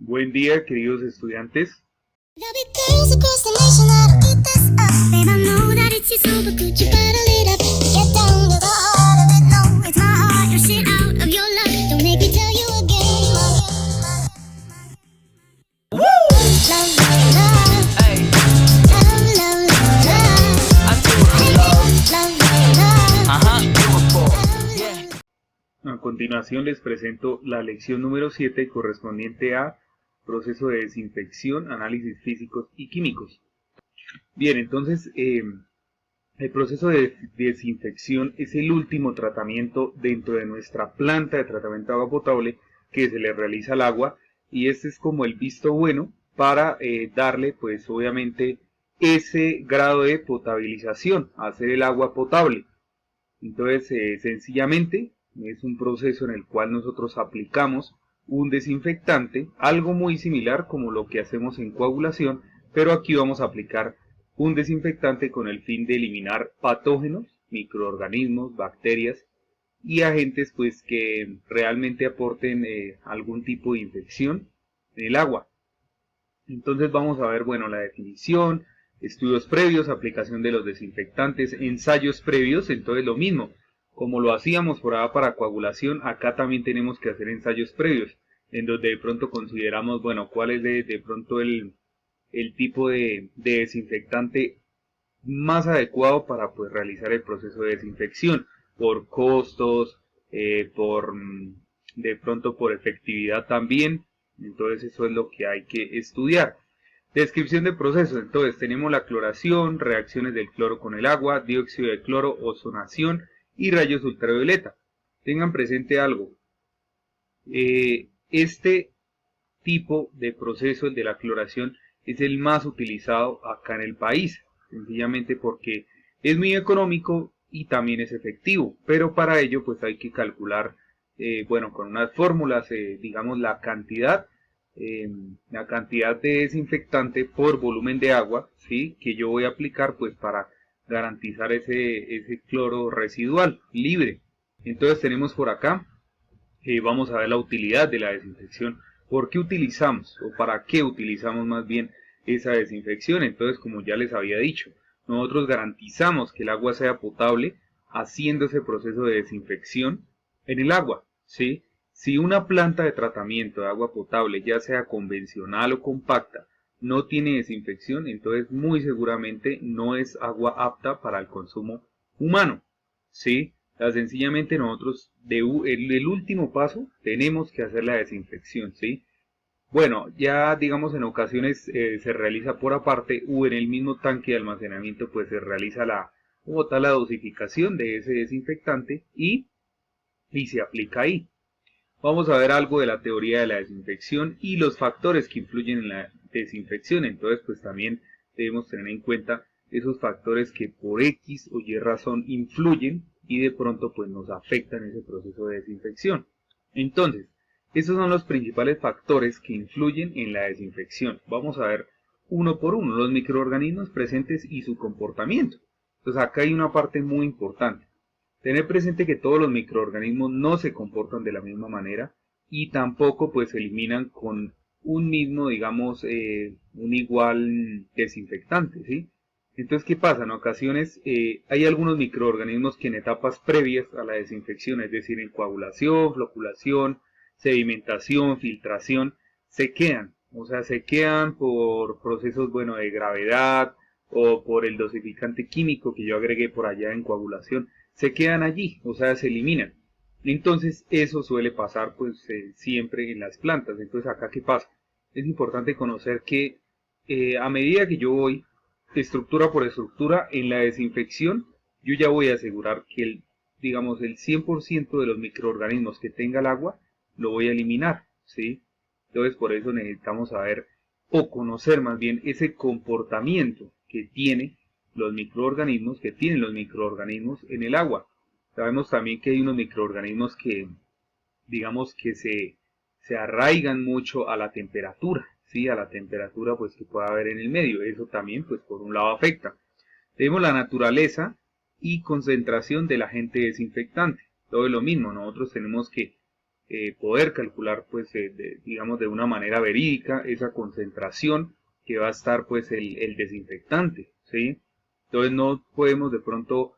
Buen día, queridos estudiantes. A continuación les presento la lección número 7 correspondiente a proceso de desinfección, análisis físicos y químicos. Bien, entonces el proceso de desinfección es el último tratamiento dentro de nuestra planta de tratamiento de agua potable que se le realiza al agua, y este es como el visto bueno para darle pues obviamente ese grado de potabilización, hacer el agua potable. Entonces sencillamente es un proceso en el cual nosotros aplicamos un desinfectante, algo muy similar como lo que hacemos en coagulación, pero aquí vamos a aplicar un desinfectante con el fin de eliminar patógenos, microorganismos, bacterias y agentes pues que realmente aporten algún tipo de infección en el agua. Entonces vamos a ver, bueno, la definición, estudios previos, aplicación de los desinfectantes, ensayos previos. Entonces lo mismo, como lo hacíamos por allá para coagulación, acá también tenemos que hacer ensayos previos, en donde de pronto consideramos, bueno, cuál es de pronto el tipo de desinfectante más adecuado para pues realizar el proceso de desinfección, por costos, de pronto por efectividad también. Entonces eso es lo que hay que estudiar. Descripción del proceso. Entonces tenemos la cloración, reacciones del cloro con el agua, dióxido de cloro, ozonación y rayos ultravioleta. Tengan presente algo. Este tipo de proceso, el de la cloración, es el más utilizado acá en el país, sencillamente porque es muy económico y también es efectivo, pero para ello pues hay que calcular, bueno, con unas fórmulas, digamos la cantidad de desinfectante por volumen de agua, ¿sí?, que yo voy a aplicar pues para garantizar ese cloro residual libre. Entonces tenemos por acá, vamos a ver la utilidad de la desinfección. ¿Por qué utilizamos o para qué utilizamos más bien esa desinfección? Entonces, como ya les había dicho, nosotros garantizamos que el agua sea potable haciendo ese proceso de desinfección en el agua, ¿sí? Si una planta de tratamiento de agua potable, ya sea convencional o compacta, no tiene desinfección, entonces muy seguramente no es agua apta para el consumo humano, ¿sí? Sencillamente nosotros, el último paso, tenemos que hacer la desinfección, ¿sí? Bueno, ya digamos en ocasiones se realiza por aparte o en el mismo tanque de almacenamiento pues se realiza la dosificación de ese desinfectante y se aplica ahí. Vamos a ver algo de la teoría de la desinfección y los factores que influyen en la desinfección. Entonces pues también debemos tener en cuenta esos factores que por X o Y razón influyen y de pronto pues nos afectan ese proceso de desinfección. Entonces, esos son los principales factores que influyen en la desinfección. Vamos a ver uno por uno, los microorganismos presentes y su comportamiento. Entonces acá hay una parte muy importante. Tener presente que todos los microorganismos no se comportan de la misma manera y tampoco pues se eliminan con un mismo, digamos, un igual desinfectante, ¿sí? Entonces, ¿qué pasa? En ocasiones hay algunos microorganismos que en etapas previas a la desinfección, es decir, en coagulación, floculación, sedimentación, filtración, se quedan. O sea, se quedan por procesos, bueno, de gravedad o por el dosificante químico que yo agregué por allá en coagulación. Se quedan allí, o sea, se eliminan. Entonces, eso suele pasar pues siempre en las plantas. Entonces, ¿acá qué pasa? Es importante conocer que a medida que yo voy estructura por estructura en la desinfección, yo ya voy a asegurar que digamos, el 100% de los microorganismos que tenga el agua lo voy a eliminar, ¿sí? Entonces por eso necesitamos saber o conocer más bien ese comportamiento que tienen los microorganismos en el agua. Sabemos también que hay unos microorganismos que, digamos, que se arraigan mucho a la temperatura, ¿sí? A la temperatura pues que pueda haber en el medio. Eso también pues por un lado afecta. Tenemos la naturaleza y concentración del agente desinfectante. Todo es lo mismo, nosotros tenemos que poder calcular pues digamos de una manera verídica esa concentración que va a estar pues el desinfectante, ¿sí? Entonces no podemos de pronto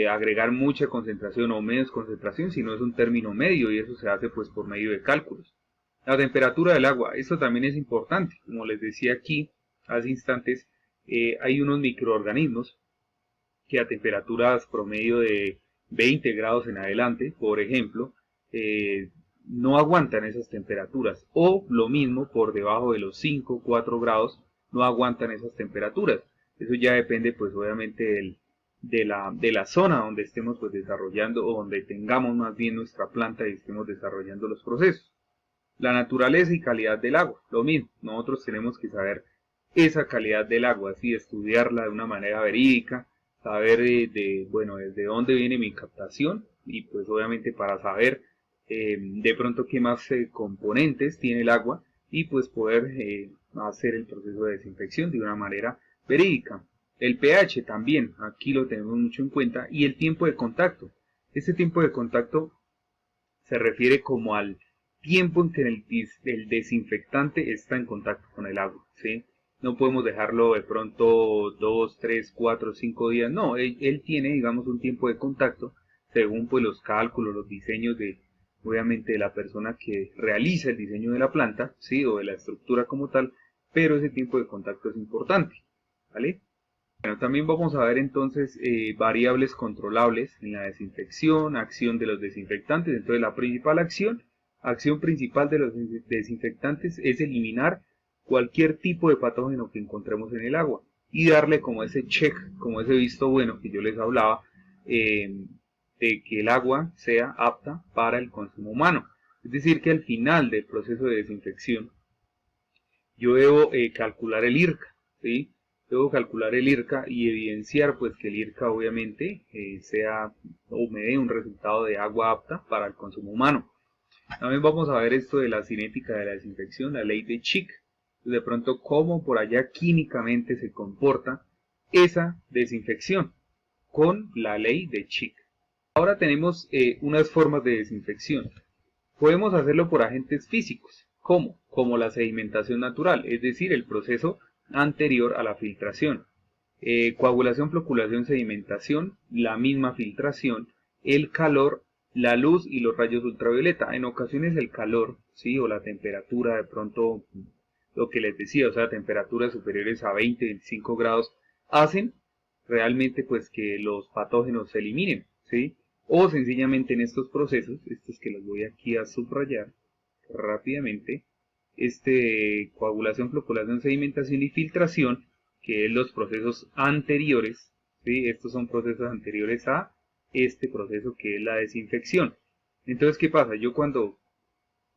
agregar mucha concentración o menos concentración, sino es un término medio y eso se hace pues por medio de cálculos. La temperatura del agua, esto también es importante, como les decía aquí hace instantes, hay unos microorganismos que a temperaturas promedio de 20 grados en adelante, por ejemplo, no aguantan esas temperaturas, o lo mismo por debajo de los 5, 4 grados, no aguantan esas temperaturas. Eso ya depende pues obviamente de la zona donde estemos pues desarrollando, o donde tengamos más bien nuestra planta y estemos desarrollando los procesos. La naturaleza y calidad del agua, lo mismo, nosotros tenemos que saber esa calidad del agua, así estudiarla de una manera verídica, saber bueno, desde dónde viene mi captación, y pues obviamente para saber de pronto qué más componentes tiene el agua, y pues poder hacer el proceso de desinfección de una manera verídica. El pH también, aquí lo tenemos mucho en cuenta, y el tiempo de contacto. Este tiempo de contacto se refiere como al tiempo en que el desinfectante está en contacto con el agua, ¿sí? No podemos dejarlo de pronto 2, 3, 4, 5 días, no, él tiene, digamos, un tiempo de contacto según pues los cálculos, los diseños de, obviamente, de la persona que realiza el diseño de la planta, ¿sí? O de la estructura como tal, pero ese tiempo de contacto es importante, ¿vale? Bueno, también vamos a ver entonces variables controlables en la desinfección, acción de los desinfectantes. Entonces la principal acción principal de los desinfectantes es eliminar cualquier tipo de patógeno que encontremos en el agua y darle como ese check, como ese visto bueno que yo les hablaba, de que el agua sea apta para el consumo humano. Es decir, que al final del proceso de desinfección yo debo calcular el IRCA, ¿sí? Debo calcular el IRCA y evidenciar pues que el IRCA obviamente sea o me dé un resultado de agua apta para el consumo humano. También vamos a ver esto de la cinética de la desinfección, la ley de Chick. De pronto cómo por allá químicamente se comporta esa desinfección con la ley de Chick. Ahora tenemos unas formas de desinfección. Podemos hacerlo por agentes físicos. ¿Cómo? Como la sedimentación natural, es decir, el proceso anterior a la filtración. Coagulación, floculación, sedimentación, la misma filtración, el calor, la luz y los rayos ultravioleta. En ocasiones el calor, ¿sí? O la temperatura, de pronto, lo que les decía, o sea, temperaturas superiores a 20, 25 grados, hacen realmente pues que los patógenos se eliminen, ¿sí? O sencillamente en estos procesos, estos que los voy aquí a subrayar rápidamente, coagulación, floculación, sedimentación y filtración, que es los procesos anteriores, ¿sí? Estos son procesos anteriores a este proceso que es la desinfección. Entonces, ¿qué pasa? Yo cuando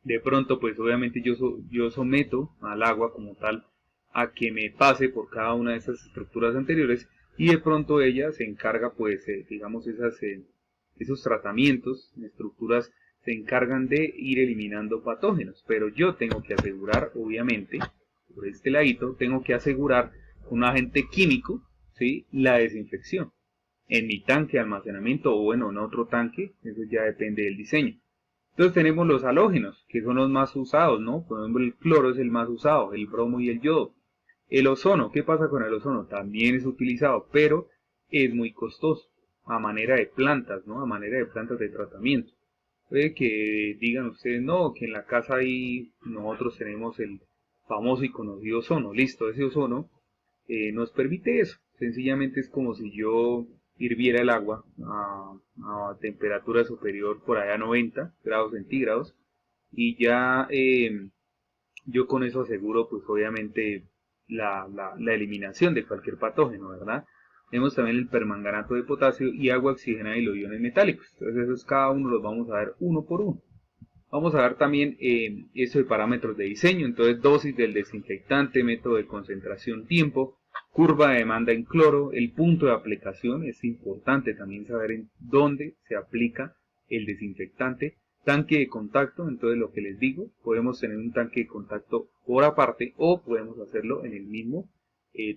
de pronto, pues obviamente yo someto al agua como tal a que me pase por cada una de esas estructuras anteriores, y de pronto ella se encarga, pues, digamos, esos tratamientos, estructuras se encargan de ir eliminando patógenos, pero yo tengo que asegurar, obviamente, por este ladito, tengo que asegurar con un agente químico, ¿sí? La desinfección en mi tanque de almacenamiento, o bueno, en otro tanque, eso ya depende del diseño. Entonces tenemos los halógenos, que son los más usados, ¿no? Por ejemplo, el cloro es el más usado, el bromo y el yodo. El ozono, ¿qué pasa con el ozono? También es utilizado, pero es muy costoso, a manera de plantas, ¿no? A manera de plantas de tratamiento. Puede que digan ustedes, no, que en la casa ahí nosotros tenemos el famoso y conocido ozono. Listo, ese ozono nos permite eso. Sencillamente es como si yo hirviera el agua a temperatura superior por allá a 90 grados centígrados, y ya yo con eso aseguro pues obviamente la eliminación de cualquier patógeno, ¿verdad? Tenemos también el permanganato de potasio y agua oxigenada y los iones metálicos. Entonces esos cada uno los vamos a ver uno por uno. Vamos a ver también eso de parámetros de diseño, entonces dosis del desinfectante, método de concentración, tiempo, curva de demanda en cloro, el punto de aplicación, es importante también saber en dónde se aplica el desinfectante, tanque de contacto, entonces lo que les digo, podemos tener un tanque de contacto por aparte o podemos hacerlo en el mismo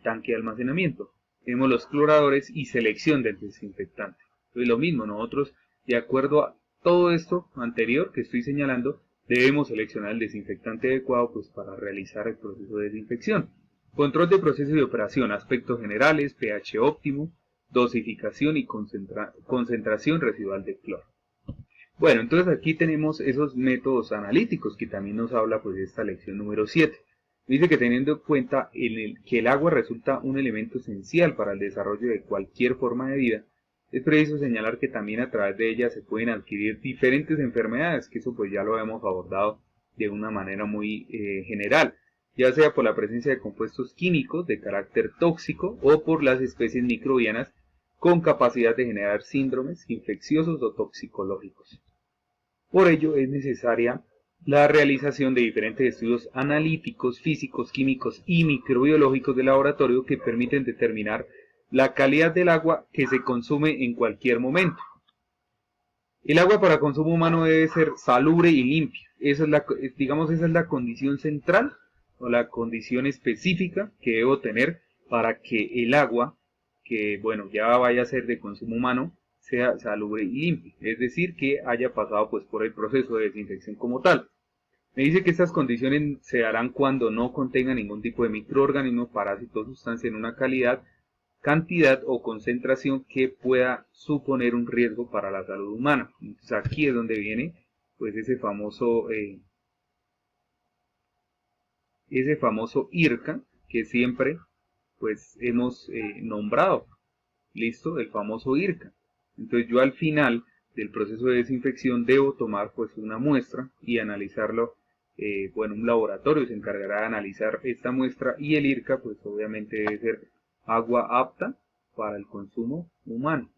tanque de almacenamiento. Tenemos los cloradores y selección del desinfectante. Entonces lo mismo, nosotros de acuerdo a todo esto anterior que estoy señalando, Debemos seleccionar el desinfectante adecuado pues, para realizar el proceso de desinfección. Control de proceso de operación, aspectos generales, pH óptimo, dosificación y concentración residual de cloro. Bueno, entonces aquí tenemos esos métodos analíticos que también nos habla pues de esta lección número 7. Dice que teniendo en cuenta que el agua resulta un elemento esencial para el desarrollo de cualquier forma de vida, es preciso señalar que también a través de ella se pueden adquirir diferentes enfermedades, que eso pues ya lo hemos abordado de una manera muy general, ya sea por la presencia de compuestos químicos de carácter tóxico o por las especies microbianas con capacidad de generar síndromes infecciosos o toxicológicos. Por ello es necesaria la realización de diferentes estudios analíticos, físicos, químicos y microbiológicos de laboratorio que permiten determinar la calidad del agua que se consume en cualquier momento. El agua para consumo humano debe ser salubre y limpia. Esa es la condición central o la condición específica que debo tener para que el agua, que bueno, ya vaya a ser de consumo humano, sea salubre y limpia. Es decir, que haya pasado pues por el proceso de desinfección como tal. Me dice que estas condiciones se darán cuando no contenga ningún tipo de microorganismo, parásito o sustancia en una cantidad o concentración que pueda suponer un riesgo para la salud humana. Entonces aquí es donde viene pues ese famoso IRCA que siempre pues hemos nombrado. Listo, el famoso IRCA. Entonces yo al final del proceso de desinfección debo tomar pues una muestra y analizarlo. Bueno, un laboratorio se encargará de analizar esta muestra y el IRCA pues obviamente debe ser agua apta para el consumo humano.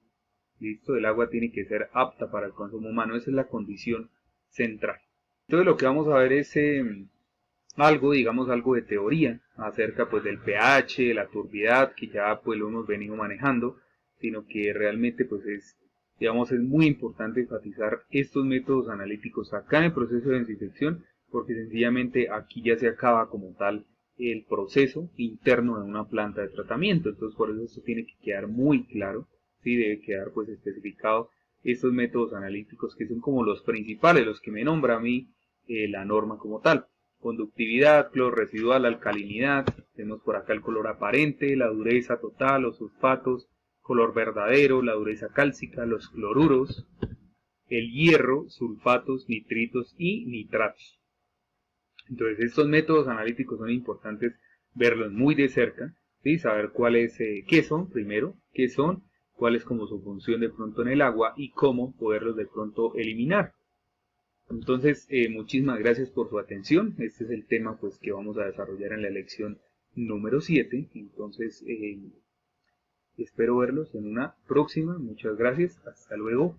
Listo, el agua tiene que ser apta para el consumo humano, esa es la condición central. Entonces lo que vamos a ver es algo, digamos algo de teoría acerca pues del pH, la turbidez, que ya pues lo hemos venido manejando, sino que realmente pues es muy importante enfatizar estos métodos analíticos acá en el proceso de desinfección, porque sencillamente aquí ya se acaba como tal el proceso interno de una planta de tratamiento. Entonces por eso esto tiene que quedar muy claro, ¿sí? Debe quedar pues especificado estos métodos analíticos que son como los principales, los que me nombra a mí la norma como tal. Conductividad, cloro residual, alcalinidad, tenemos por acá el color aparente, la dureza total, los sulfatos, color verdadero, la dureza cálcica, los cloruros, el hierro, sulfatos, nitritos y nitratos. Entonces estos métodos analíticos son importantes verlos muy de cerca, ¿sí? Saber qué son primero, qué son, cuál es como su función de pronto en el agua y cómo poderlos de pronto eliminar. Entonces, muchísimas gracias por su atención. Este es el tema pues que vamos a desarrollar en la lección número 7. Entonces, espero verlos en una próxima. Muchas gracias. Hasta luego.